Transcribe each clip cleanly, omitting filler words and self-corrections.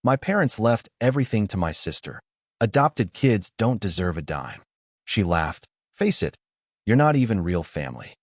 My parents left everything to my sister. Adopted kids don't deserve a dime. She laughed. Face it, you're not even real family.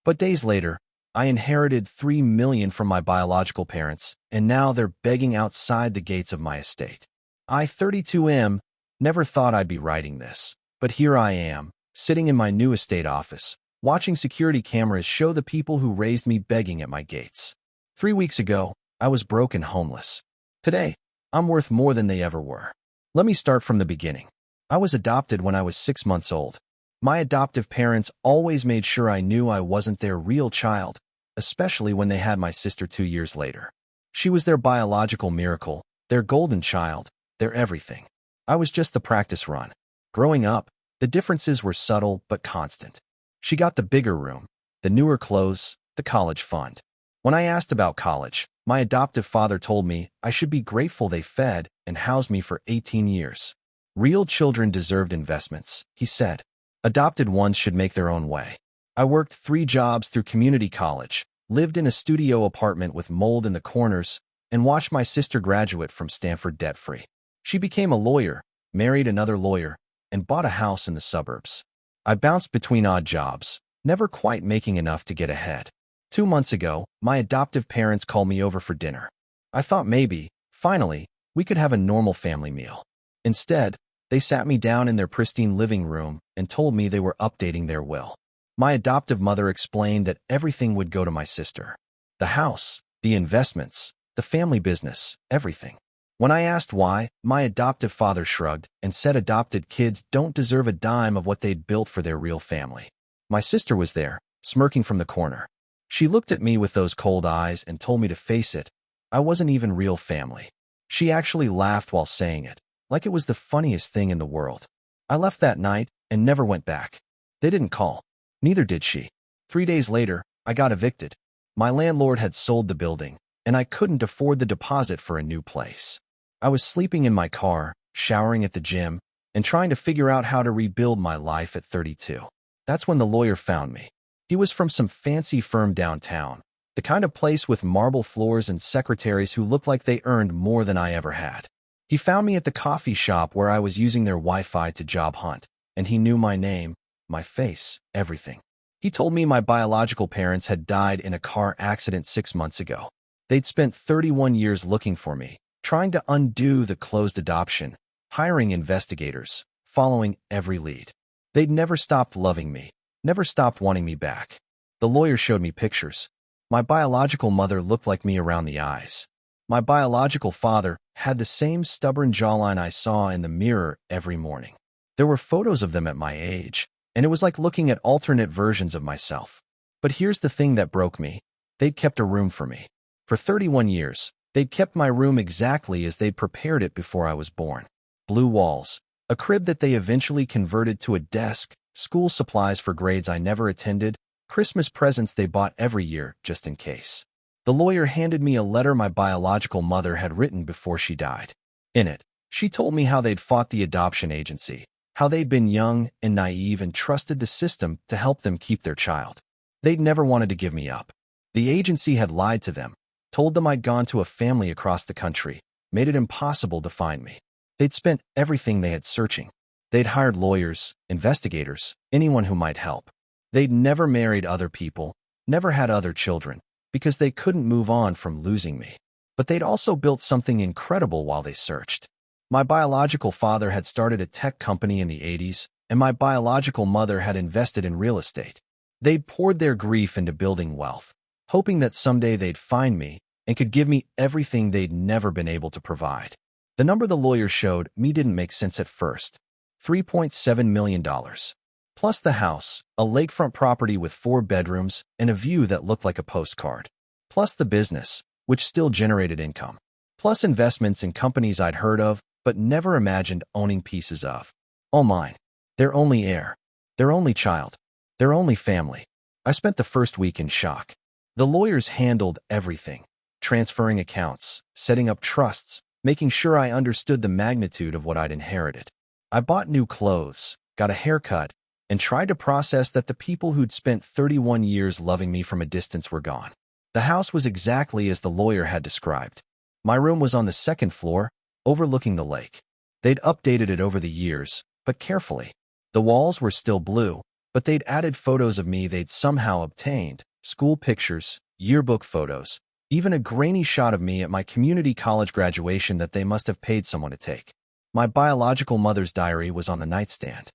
But days later, I inherited $3 million from my biological parents, and now they're begging outside the gates of my estate. I, 32M, never thought I'd be writing this. But here I am, sitting in my new estate office, watching security cameras show the people who raised me begging at my gates. 3 weeks ago, I was broke and homeless. Today, I'm worth more than they ever were. Let me start from the beginning. I was adopted when I was 6 months old. My adoptive parents always made sure I knew I wasn't their real child, especially when they had my sister 2 years later. She was their biological miracle, their golden child, their everything. I was just the practice run. Growing up, the differences were subtle but constant. She got the bigger room, the newer clothes, the college fund. When I asked about college, my adoptive father told me I should be grateful they fed and housed me for 18 years. Real children deserved investments, he said. Adopted ones should make their own way. I worked 3 jobs through community college, lived in a studio apartment with mold in the corners, and watched my sister graduate from Stanford debt-free. She became a lawyer, married another lawyer, and bought a house in the suburbs. I bounced between odd jobs, never quite making enough to get ahead. 2 months ago, my adoptive parents called me over for dinner. I thought maybe, finally, we could have a normal family meal. Instead, they sat me down in their pristine living room and told me they were updating their will. My adoptive mother explained that everything would go to my sister. The house, the investments, the family business, everything. When I asked why, my adoptive father shrugged and said adopted kids don't deserve a dime of what they'd built for their real family. My sister was there, smirking from the corner. She looked at me with those cold eyes and told me to face it. I wasn't even real family. She actually laughed while saying it, like it was the funniest thing in the world. I left that night and never went back. They didn't call. Neither did she. 3 days later, I got evicted. My landlord had sold the building, and I couldn't afford the deposit for a new place. I was sleeping in my car, showering at the gym, and trying to figure out how to rebuild my life at 32. That's when the lawyer found me. He was from some fancy firm downtown, the kind of place with marble floors and secretaries who looked like they earned more than I ever had. He found me at the coffee shop where I was using their Wi-Fi to job hunt, and he knew my name, my face, everything. He told me my biological parents had died in a car accident 6 months ago. They'd spent 31 years looking for me, trying to undo the closed adoption, hiring investigators, following every lead. They'd never stopped loving me, never stopped wanting me back. The lawyer showed me pictures. My biological mother looked like me around the eyes. My biological father had the same stubborn jawline I saw in the mirror every morning. There were photos of them at my age, and it was like looking at alternate versions of myself. But here's the thing that broke me. They'd kept a room for me. For 31 years, they'd kept my room exactly as they'd prepared it before I was born. Blue walls, a crib that they eventually converted to a desk, school supplies for grades I never attended, Christmas presents they bought every year just in case. The lawyer handed me a letter my biological mother had written before she died. In it, she told me how they'd fought the adoption agency, how they'd been young and naive and trusted the system to help them keep their child. They'd never wanted to give me up. The agency had lied to them, told them I'd gone to a family across the country, made it impossible to find me. They'd spent everything they had searching. They'd hired lawyers, investigators, anyone who might help. They'd never married other people, never had other children, because they couldn't move on from losing me. But they'd also built something incredible while they searched. My biological father had started a tech company in the 80s, and my biological mother had invested in real estate. They'd poured their grief into building wealth, hoping that someday they'd find me and could give me everything they'd never been able to provide. The number the lawyer showed me didn't make sense at first. $3.7 million. Plus the house, a lakefront property with 4 bedrooms and a view that looked like a postcard. Plus the business, which still generated income. Plus investments in companies I'd heard of, but never imagined owning pieces of. All mine. Their only heir. Their only child. Their only family. I spent the first week in shock. The lawyers handled everything. Transferring accounts, setting up trusts, making sure I understood the magnitude of what I'd inherited. I bought new clothes, got a haircut, and tried to process that the people who'd spent 31 years loving me from a distance were gone. The house was exactly as the lawyer had described. My room was on the 2nd floor, overlooking the lake. They'd updated it over the years, but carefully. The walls were still blue, but they'd added photos of me they'd somehow obtained, school pictures, yearbook photos, even a grainy shot of me at my community college graduation that they must have paid someone to take. My biological mother's diary was on the nightstand.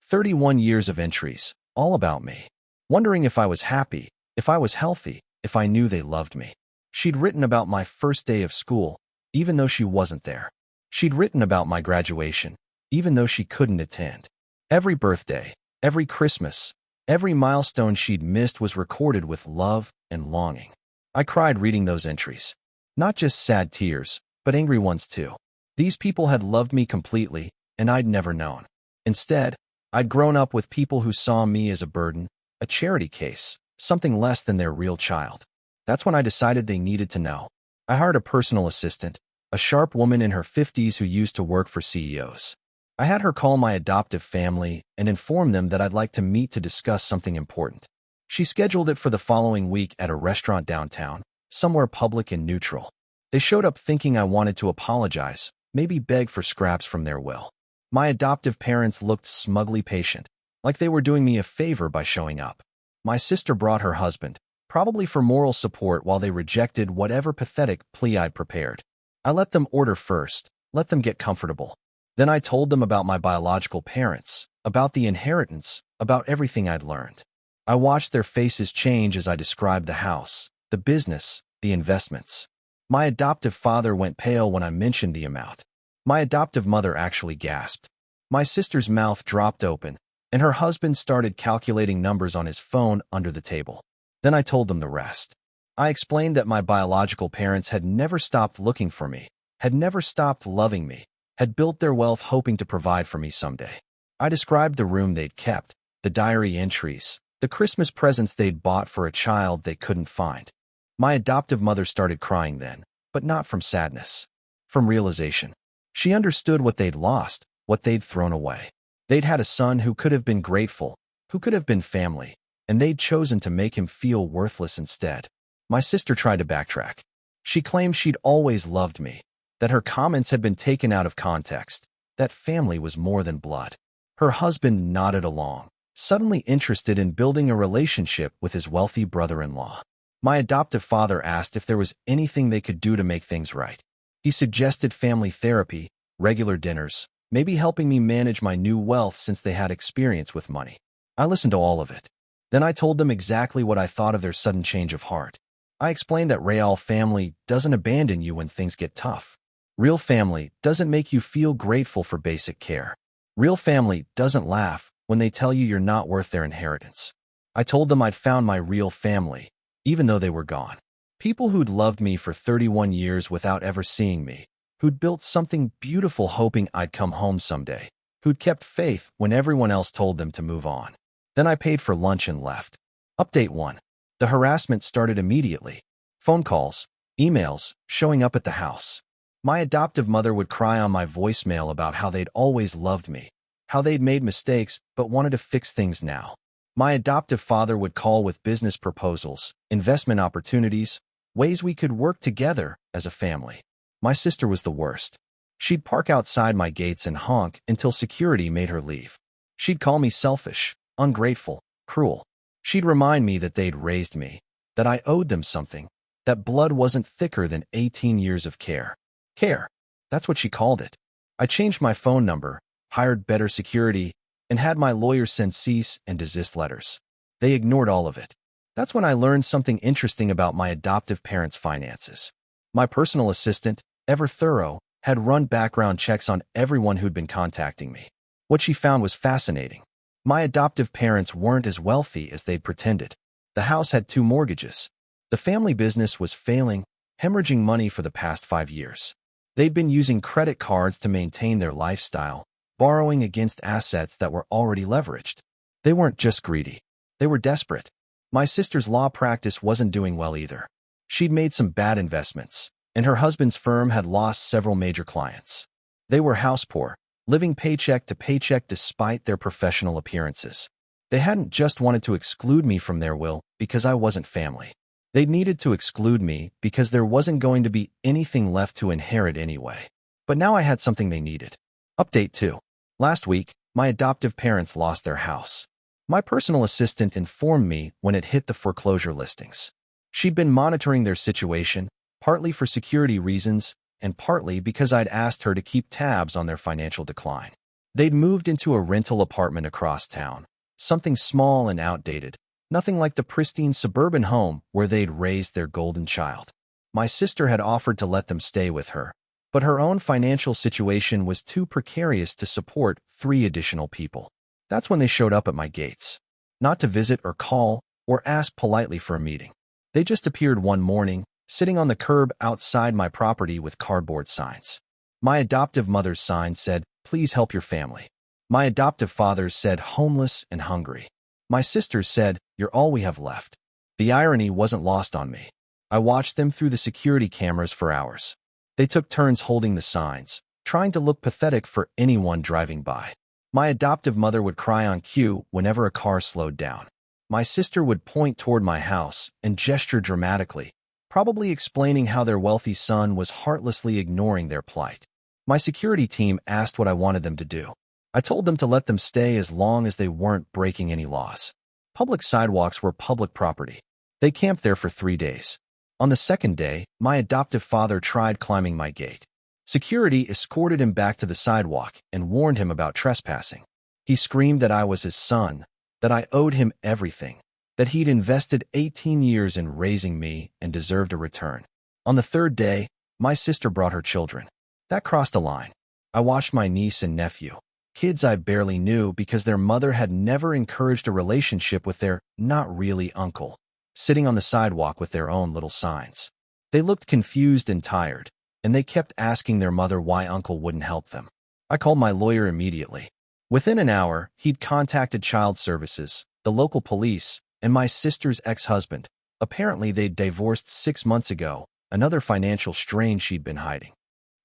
31 years of entries, all about me. Wondering if I was happy, if I was healthy, if I knew they loved me. She'd written about my first day of school, even though she wasn't there. She'd written about my graduation, even though she couldn't attend. Every birthday, every Christmas, every milestone she'd missed was recorded with love and longing. I cried reading those entries. Not just sad tears, but angry ones too. These people had loved me completely, and I'd never known. Instead, I'd grown up with people who saw me as a burden, a charity case, something less than their real child. That's when I decided they needed to know. I hired a personal assistant, a sharp woman in her 50s who used to work for CEOs. I had her call my adoptive family and inform them that I'd like to meet to discuss something important. She scheduled it for the following week at a restaurant downtown, somewhere public and neutral. They showed up thinking I wanted to apologize, maybe beg for scraps from their will. My adoptive parents looked smugly patient, like they were doing me a favor by showing up. My sister brought her husband, probably for moral support while they rejected whatever pathetic plea I'd prepared. I let them order first, let them get comfortable. Then I told them about my biological parents, about the inheritance, about everything I'd learned. I watched their faces change as I described the house, the business, the investments. My adoptive father went pale when I mentioned the amount. My adoptive mother actually gasped. My sister's mouth dropped open, and her husband started calculating numbers on his phone under the table. Then I told them the rest. I explained that my biological parents had never stopped looking for me, had never stopped loving me, had built their wealth hoping to provide for me someday. I described the room they'd kept, the diary entries, the Christmas presents they'd bought for a child they couldn't find. My adoptive mother started crying then, but not from sadness, from realization. She understood what they'd lost, what they'd thrown away. They'd had a son who could have been grateful, who could have been family, and they'd chosen to make him feel worthless instead. My sister tried to backtrack. She claimed she'd always loved me, that her comments had been taken out of context, that family was more than blood. Her husband nodded along, suddenly interested in building a relationship with his wealthy brother-in-law. My adoptive father asked if there was anything they could do to make things right. He suggested family therapy, regular dinners, maybe helping me manage my new wealth since they had experience with money. I listened to all of it. Then I told them exactly what I thought of their sudden change of heart. I explained that real family doesn't abandon you when things get tough. Real family doesn't make you feel grateful for basic care. Real family doesn't laugh when they tell you you're not worth their inheritance. I told them I'd found my real family, even though they were gone. People who'd loved me for 31 years without ever seeing me, who'd built something beautiful hoping I'd come home someday, who'd kept faith when everyone else told them to move on. Then I paid for lunch and left. Update 1. The harassment started immediately. Phone calls, emails, showing up at the house. My adoptive mother would cry on my voicemail about how they'd always loved me, how they'd made mistakes but wanted to fix things now. My adoptive father would call with business proposals, investment opportunities, ways we could work together as a family. My sister was the worst. She'd park outside my gates and honk until security made her leave. She'd call me selfish, ungrateful, cruel. She'd remind me that they'd raised me, that I owed them something, that blood wasn't thicker than 18 years of care. Care. That's what she called it. I changed my phone number, hired better security, and had my lawyers send cease and desist letters. They ignored all of it. That's when I learned something interesting about my adoptive parents' finances. My personal assistant, ever thorough, had run background checks on everyone who'd been contacting me. What she found was fascinating. My adoptive parents weren't as wealthy as they'd pretended. The house had 2 mortgages. The family business was failing, hemorrhaging money for the past 5 years. They'd been using credit cards to maintain their lifestyle, borrowing against assets that were already leveraged. They weren't just greedy. They were desperate. My sister's law practice wasn't doing well either. She'd made some bad investments, and her husband's firm had lost several major clients. They were house poor, living paycheck to paycheck despite their professional appearances. They hadn't just wanted to exclude me from their will because I wasn't family. They needed to exclude me because there wasn't going to be anything left to inherit anyway. But now I had something they needed. Update 2. Last week, my adoptive parents lost their house. My personal assistant informed me when it hit the foreclosure listings. She'd been monitoring their situation, partly for security reasons, and partly because I'd asked her to keep tabs on their financial decline. They'd moved into a rental apartment across town, something small and outdated, nothing like the pristine suburban home where they'd raised their golden child. My sister had offered to let them stay with her, but her own financial situation was too precarious to support 3 additional people. That's when they showed up at my gates. Not to visit or call or ask politely for a meeting. They just appeared one morning, sitting on the curb outside my property with cardboard signs. My adoptive mother's sign said, "Please help your family." My adoptive father's said, "Homeless and hungry." My sister's said, "You're all we have left." The irony wasn't lost on me. I watched them through the security cameras for hours. They took turns holding the signs, trying to look pathetic for anyone driving by. My adoptive mother would cry on cue whenever a car slowed down. My sister would point toward my house and gesture dramatically, probably explaining how their wealthy son was heartlessly ignoring their plight. My security team asked what I wanted them to do. I told them to let them stay as long as they weren't breaking any laws. Public sidewalks were public property. They camped there for 3 days. On the second day, my adoptive father tried climbing my gate. Security escorted him back to the sidewalk and warned him about trespassing. He screamed that I was his son, that I owed him everything, that he'd invested 18 years in raising me and deserved a return. On the third day, my sister brought her children. That crossed a line. I watched my niece and nephew, kids I barely knew because their mother had never encouraged a relationship with their not really uncle, sitting on the sidewalk with their own little signs. They looked confused and tired, and they kept asking their mother why uncle wouldn't help them. I called my lawyer immediately. Within an hour, he'd contacted child services, the local police, and my sister's ex-husband. Apparently, they'd divorced 6 months ago, another financial strain she'd been hiding.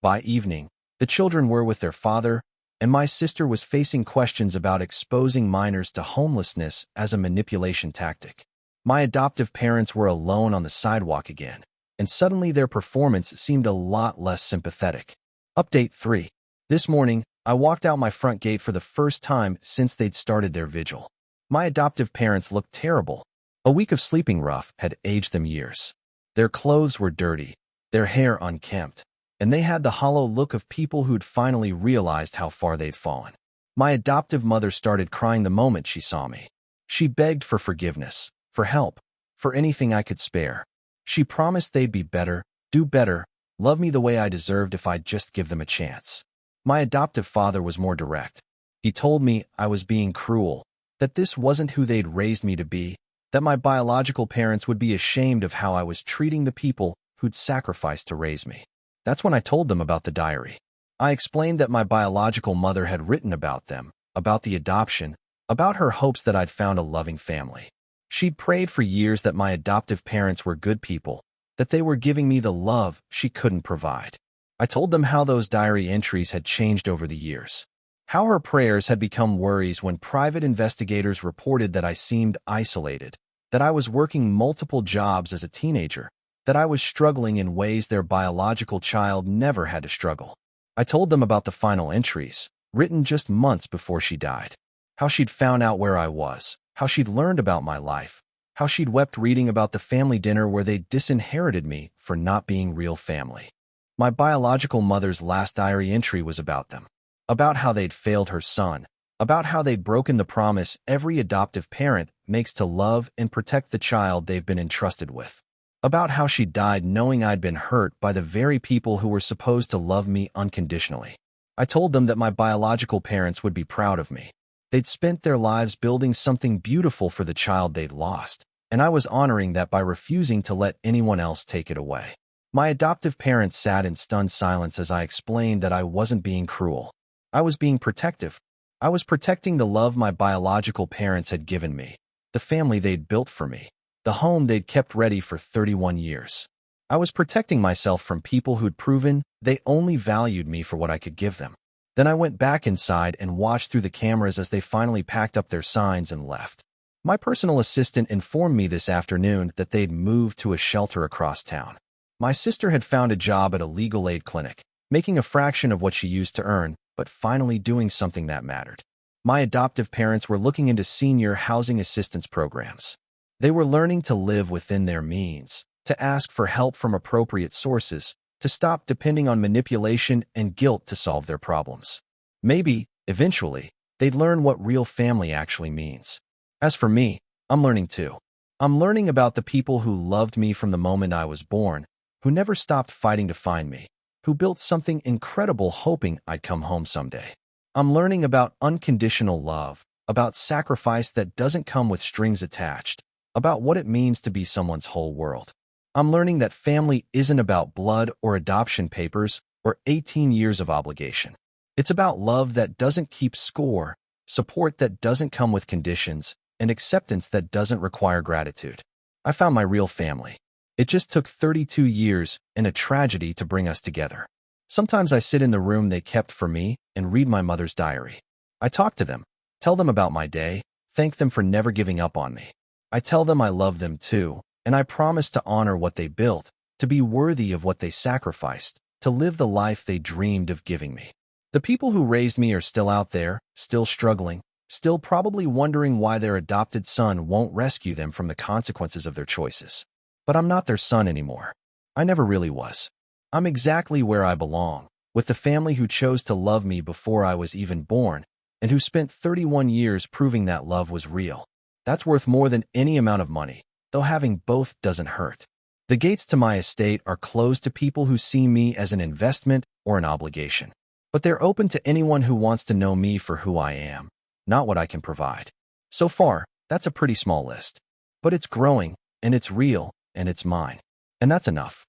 By evening, the children were with their father, and my sister was facing questions about exposing minors to homelessness as a manipulation tactic. My adoptive parents were alone on the sidewalk again, and suddenly their performance seemed a lot less sympathetic. Update 3. This morning, I walked out my front gate for the first time since they'd started their vigil. My adoptive parents looked terrible. A week of sleeping rough had aged them years. Their clothes were dirty, their hair unkempt, and they had the hollow look of people who'd finally realized how far they'd fallen. My adoptive mother started crying the moment she saw me. She begged for forgiveness, for help, for anything I could spare. She promised they'd be better, do better, love me the way I deserved if I'd just give them a chance. My adoptive father was more direct. He told me I was being cruel, that this wasn't who they'd raised me to be, that my biological parents would be ashamed of how I was treating the people who'd sacrificed to raise me. That's when I told them about the diary. I explained that my biological mother had written about them, about the adoption, about her hopes that I'd found a loving family. She'd prayed for years that my adoptive parents were good people, that they were giving me the love she couldn't provide. I told them how those diary entries had changed over the years, how her prayers had become worries when private investigators reported that I seemed isolated, that I was working multiple jobs as a teenager, that I was struggling in ways their biological child never had to struggle. I told them about the final entries, written just months before she died, how she'd found out where I was, how she'd learned about my life, how she'd wept reading about the family dinner where they disinherited me for not being real family. My biological mother's last diary entry was about them, about how they'd failed her son, about how they'd broken the promise every adoptive parent makes to love and protect the child they've been entrusted with, about how she died knowing I'd been hurt by the very people who were supposed to love me unconditionally. I told them that my biological parents would be proud of me. They'd spent their lives building something beautiful for the child they'd lost, and I was honoring that by refusing to let anyone else take it away. My adoptive parents sat in stunned silence as I explained that I wasn't being cruel. I was being protective. I was protecting the love my biological parents had given me, the family they'd built for me, the home they'd kept ready for 31 years. I was protecting myself from people who'd proven they only valued me for what I could give them. Then I went back inside and watched through the cameras as they finally packed up their signs and left. My personal assistant informed me this afternoon that they'd moved to a shelter across town. My sister had found a job at a legal aid clinic, making a fraction of what she used to earn, but finally doing something that mattered. My adoptive parents were looking into senior housing assistance programs. They were learning to live within their means, to ask for help from appropriate sources, to stop depending on manipulation and guilt to solve their problems. Maybe, eventually, they'd learn what real family actually means. As for me, I'm learning too. I'm learning about the people who loved me from the moment I was born, who never stopped fighting to find me, who built something incredible hoping I'd come home someday. I'm learning about unconditional love, about sacrifice that doesn't come with strings attached, about what it means to be someone's whole world. I'm learning that family isn't about blood or adoption papers or 18 years of obligation. It's about love that doesn't keep score, support that doesn't come with conditions, and acceptance that doesn't require gratitude. I found my real family. It just took 32 years and a tragedy to bring us together. Sometimes I sit in the room they kept for me and read my mother's diary. I talk to them, tell them about my day, thank them for never giving up on me. I tell them I love them too, and I promise to honor what they built, to be worthy of what they sacrificed, to live the life they dreamed of giving me. The people who raised me are still out there, still struggling, still probably wondering why their adopted son won't rescue them from the consequences of their choices. But I'm not their son anymore. I never really was. I'm exactly where I belong, with the family who chose to love me before I was even born, and who spent 31 years proving that love was real. That's worth more than any amount of money, though having both doesn't hurt. The gates to my estate are closed to people who see me as an investment or an obligation. But they're open to anyone who wants to know me for who I am, not what I can provide. So far, that's a pretty small list. But it's growing, and it's real, and it's mine. And that's enough.